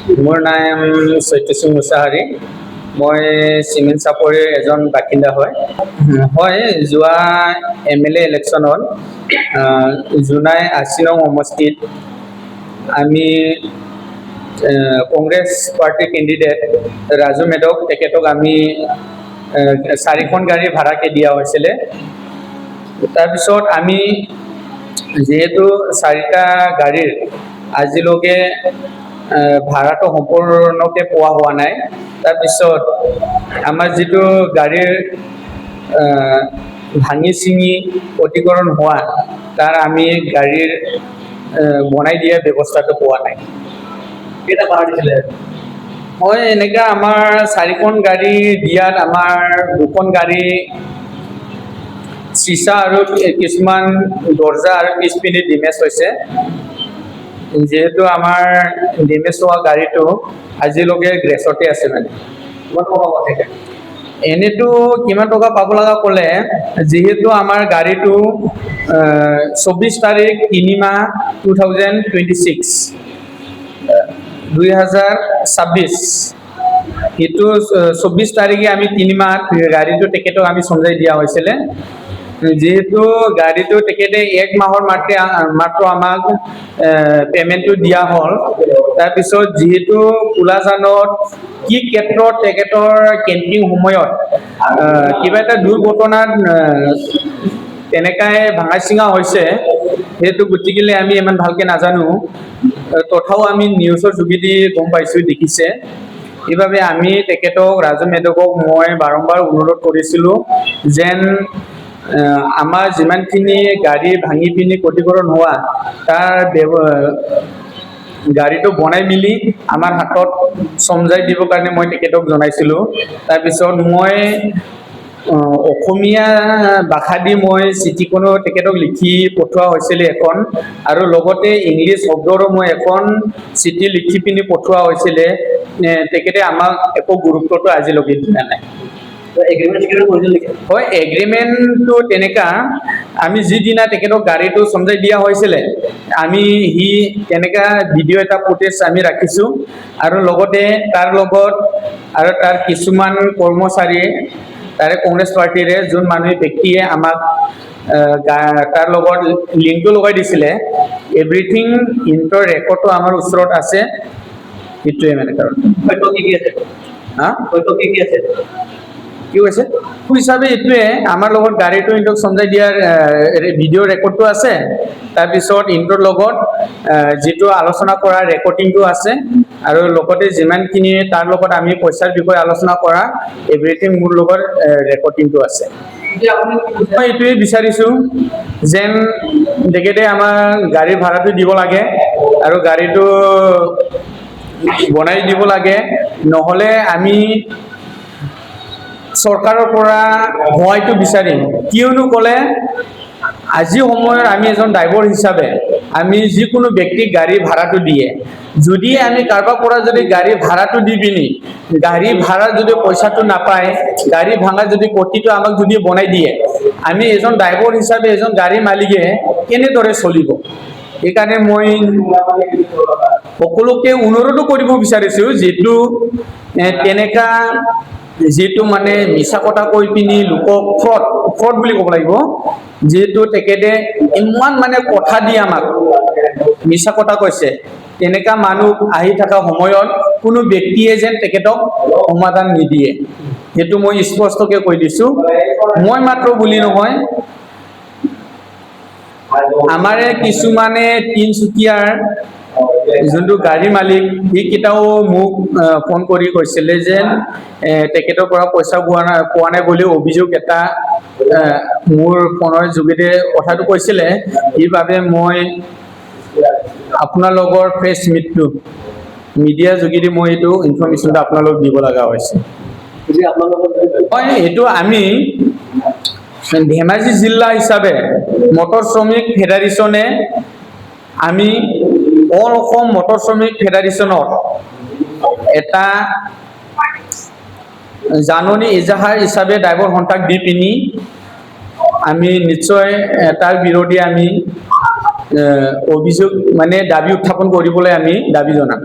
মোৰ নাম চৈত্যসিং মুছাহাৰী। মই চিমেণ্ট চাপৰিৰ এজন বাসিন্দা হয়। হয়, যোৱা MLA ইলেকশ্যনত জোনাই ৮০ নং সমষ্টিত আমি কংগ্ৰেছ পাৰ্টিৰ কেণ্ডিডেট ৰাজু মেধক তেখেতক আমি 4খন গাড়ী ভাড়াকে দিয়া হৈছিলে। তাৰপিছত আমি যিহেতু 4টা গাড়ীৰ আজিলৈকে ভাড়াটো সম্পূৰ্ণকে পোৱা হোৱা নাই। তাৰপিছত আমাৰ যিটো গাড়ীৰ ভাঙি চিঙি ক্ষতিকৰণ হোৱা তাৰ আমি গাড়ীৰ বনাই দিয়া ব্যৱস্থাটো পোৱা নাই। কেইটা ভাড়া দিছিলে? হয়, এনেকা আমাৰ 4খন গাড়ী দিয়াত আমাৰ 2খন গাড়ী চিচা আৰু কিছুমান দৰ্জা আৰু পিছপিনে ডেমেজ হৈছে। যিহেতু আমাৰ ডেমেজ হোৱা গাড়ীটো আজিলৈকে গ্ৰেছতে আছে। মানে কিমান টকা পাব থাকে? এনেতো কিমান টকা পাব লগা ক'লে, যিহেতু আমাৰ গাড়ীটো 24 তাৰিখ 3 মাহ 2026 2026 সেইটো 24 তাৰিখে আমি 3 মাহ গাড়ীটো তেখেতক আমি চমজাই দিয়া হৈছিলে। যেহেতু গাড়ীটো তেখেতে 1 মাহৰ মাত্ৰ আমাক পেমেণ্টটো দিয়া হ'ল। তাৰপিছত যিহেতু কোলাজানত কি ক্ষেত্ৰত তেখেতৰ কেম্পিং সময়ত কিবা এটা দুৰ্ঘটনাত তেনেকাই ভাঙা চিঙা হৈছে, সেইটো গতিকেলে আমি ইমান ভালকে নাজানো। তথাও আমি নিউজৰ যোগেদি গম পাইছোঁ, দেখিছে। সেইবাবে আমি তেখেতক ৰাজু মেধকক মই বাৰম্বাৰ অনুৰোধ কৰিছিলোঁ যেন আমাৰ যিমানখিনি গাড়ী ভাঙি পিনি ক্ষতিকৰণ হোৱা তাৰ গাড়ীটো বনাই মিলি আমাৰ হাতত চমজাই দিবৰ কাৰণে মই তেখেতক জনাইছিলোঁ। তাৰপিছত মই অসমীয়া ভাষা দি মই চিঠিখনো তেখেতক লিখি পঠোৱা হৈছিলে এখন, আৰু লগতে ইংলিছ শব্দৰো মই এখন চিঠি লিখি পিনি পঠোৱা হৈছিলে। তেখেতে আমাক একো গুৰুত্বটো আজিলৈকে দিয়া নাই। হয়, এগ্ৰিমেণ্টটো তেনেকা আমি যিদিনা তেখেতক গাড়ীটো চমজাই দিয়া হৈছিলে, সি তেনেকা ভিডিঅ' এটা ফুটেজ আমি ৰাখিছোঁ, আৰু লগতে তাৰ লগত আৰু তাৰ কিছুমান কৰ্মচাৰী তাৰে কংগ্ৰেছ পাৰ্টিৰে যোন ব্যক্তিয়ে আমাক তাৰ লগত লিংকটো লগাই দিছিলে। এভৰিথিং ইণ্টৰ ৰেকৰ্ডটো আমাৰ ওচৰত আছে। সেইটোৱে মানে কাৰণ কি কৈছে হিচাপে এইটোৱে আমাৰ লগত গাড়ীটো ইণ্টক চমজাই দিয়াৰ ভিডিঅ' ৰেকৰ্ডটো আছে। তাৰপিছত ইণ্টৰ লগত যিটো আলোচনা কৰা ৰেকৰ্ডিংটো আছে, আৰু লগতে যিমানখিনি তাৰ লগত আমি পইচাৰ বিষয়ে আলোচনা কৰা এভৰিথিং মোৰ লগত ৰেকৰ্ডিংটো আছে। মই এইটোৱে বিচাৰিছোঁ যেন তেখেতে আমাৰ গাড়ীৰ ভাড়াটো দিব লাগে আৰু গাড়ীটো বনাই দিব লাগে, নহ'লে আমি চৰকাৰৰ পৰা সহায়টো বিচাৰিম। কিয়নো ক'লে আজি সময়ত আমি এজন ড্ৰাইভাৰ হিচাপে আমি যিকোনো ব্যক্তিক গাড়ী ভাড়াটো দিয়ে, যদি আমি কাৰোবাৰ পৰা যদি গাড়ী ভাড়াটো দি পিনি গাড়ী ভাড়া যদি পইচাটো নাপায়, গাড়ী ভাঙা যদি প্ৰতিটো আমাক যদি বনাই দিয়ে, আমি এজন ড্ৰাইভাৰ হিচাপে এজন গাড়ী মালিকে কেনেদৰে চলিব? সেইকাৰণে মই সকলোকে অনুৰোধো কৰিব বিচাৰিছোঁ, তেনেকা যিটো মানে মিছা কথা কৈ পিনি লোকক ফ্ৰড বুলি ক'ব লাগিব, যিহেতু তেখেতে ইমান মানে কথা দি আমাক মিছা কথা কৈছে, তেনেকা মানুহ আহি থকা সময়ত কোনো ব্যক্তিয়ে যেন তেখেতক সমাধান নিদিয়ে, সেইটো মই স্পষ্টকে কৈ দিছোঁ। মই মাত্ৰ বুলি নহয়, আমাৰে কিছুমানে তিনচুকীয়াৰ যোনটো গাড়ী মালিক সেইকেইটাও মোক ফোন কৰি কৈছিলে যেন তেখেতৰ পৰা পইচা পোৱা নাই বুলি অভিযোগ এটা মোৰ ফোনৰ যোগেদি কথাটো কৈছিলে। সেইবাবে মই আপোনালোকৰ প্ৰেছ মিডিয়াৰ যোগেদি মই এইটো ইনফৰমেশ্যনটো আপোনালোকক দিব লগা হৈছে। হয়, এইটো আমি ধেমাজি জিলা হিচাপে মটৰ শ্ৰমিক ফেডাৰেশ্যনে আমি অল অসম মটৰ শ্ৰমিক ফেডাৰেশ্যনত এটা জাননী এজাহাৰ হিচাপে ড্ৰাইভাৰ সন্থাক দি পিনি আমি নিশ্চয় তাৰ বিৰোধী আমি অভিযোগ মানে দাবী উত্থাপন কৰিবলৈ আমি দাবী জনাম।